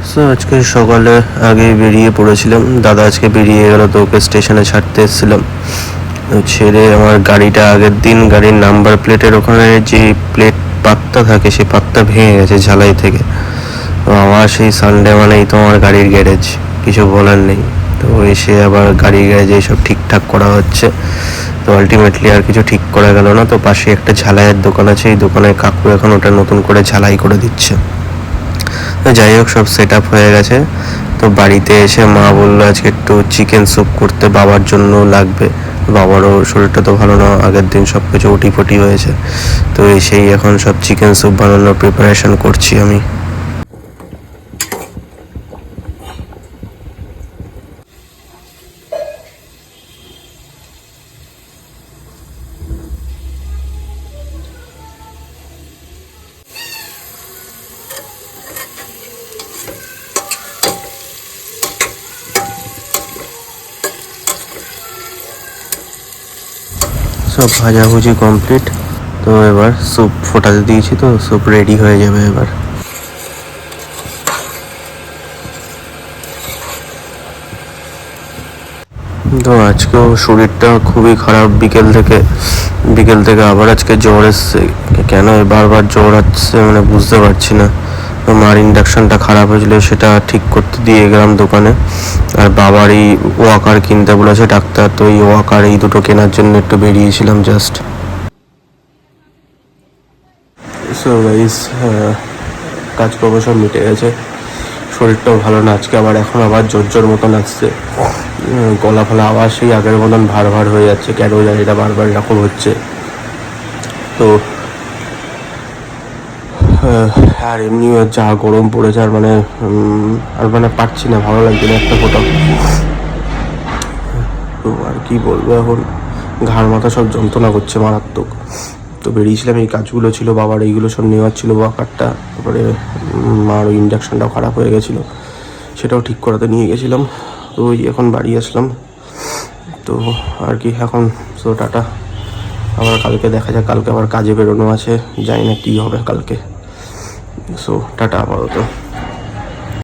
So আজকে সকালে আগেই বেরিয়ে পড়েছিলাম, দাদা আজকে বেরিয়ে গেল, তো ওকে স্টেশনে ছাড়তে এসেছিলাম। ছেড়ে আমার গাড়িটা আগের দিন গাড়ির নাম্বার প্লেটের ওখানে যে প্লেট পাতটা থাকে সেই পাতটা ভেঙে গেছে ঝালাই থেকে। তো আমার সেই সানডে মানেই তো আমার গাড়ির গ্যারেজ, কিছু বলার নেই। তো এসে আবার গাড়ির গ্যারেজে সব ঠিকঠাক করা হচ্ছে। তো আলটিমেটলি আর কিছু ঠিক করা গেল না। তো পাশে একটা ঝালাইয়ের দোকান আছে, এই দোকানের কাকু এখন ওটা নতুন করে ঝালাই করে দিচ্ছে। তো যাই হোক, সব সেট আপ হয়ে গেছে। তো বাড়িতে এসে মা বললো আজকে একটু চিকেন স্যুপ করতে, বাবার জন্য লাগবে। বাবারও শরীরটা তো ভালো না, আগের দিন সব কিছু উটিপটি হয়েছে। তো এসেই এখন সব চিকেন স্যুপ বানানোর প্রিপারেশন করছি আমি। সব ভাজাভুজি কমপ্লিট। তো এবার স্যুপ ফোটাতে দিয়েছি, তো স্যুপ রেডি হয়ে যাবে এবার। তো আজকেও শরীরটা খুবই খারাপ, বিকেল থেকে আবার আজকে জ্বর এসছে। কেন বারবার জ্বর আসছে মানে বুঝতে পারছি না। তো মার ইন্ডাকশনটা খারাপ হয়েছিল, সেটা ঠিক করতে দিয়ে গেলাম দোকানে। আর বাবার এই ওয়াকার কিনতে বলেছে ডাক্তার, তো এই ওয়াকার এই দুটো কেনার জন্য একটু বেরিয়েছিলাম জাস্ট। সো গাইস, কাজকর্ম সব মিটে গেছে, শরীরটাও ভালো না আজকে, এখন আবার জ্বর মতন আসছে। গলা ফলা আবার সেই আগের মতন ভার হয়ে যাচ্ছে, কেন জানি এটা বারবার এরকম হচ্ছে। তো আর এমনি যা গরম পড়েছে, আর মানে পারছি না, ভালো লাগছে না একটা ফোটাও। তো আর কি বলবো, এখন ঘাড় মাথা সব যন্ত্রণা করছে মারাত্মক। তো বেরিয়েছিলাম, এই কাজগুলো ছিল, বাবার এইগুলো সব নেওয়ার ছিল, ওয়াকারটা, তারপরে মার ওই ইন্ডাকশনটাও খারাপ হয়ে গেছিলো, সেটাও ঠিক করাতে নিয়ে গেছিলাম। তো ওই এখন বাড়ি আসলাম। তো আর কি এখন, সো টাটা, আবার কালকে দেখা যাক, কালকে আবার কাজে বেরোনো আছে, জানি না কী হবে কালকে। সো টাটা আপাতত।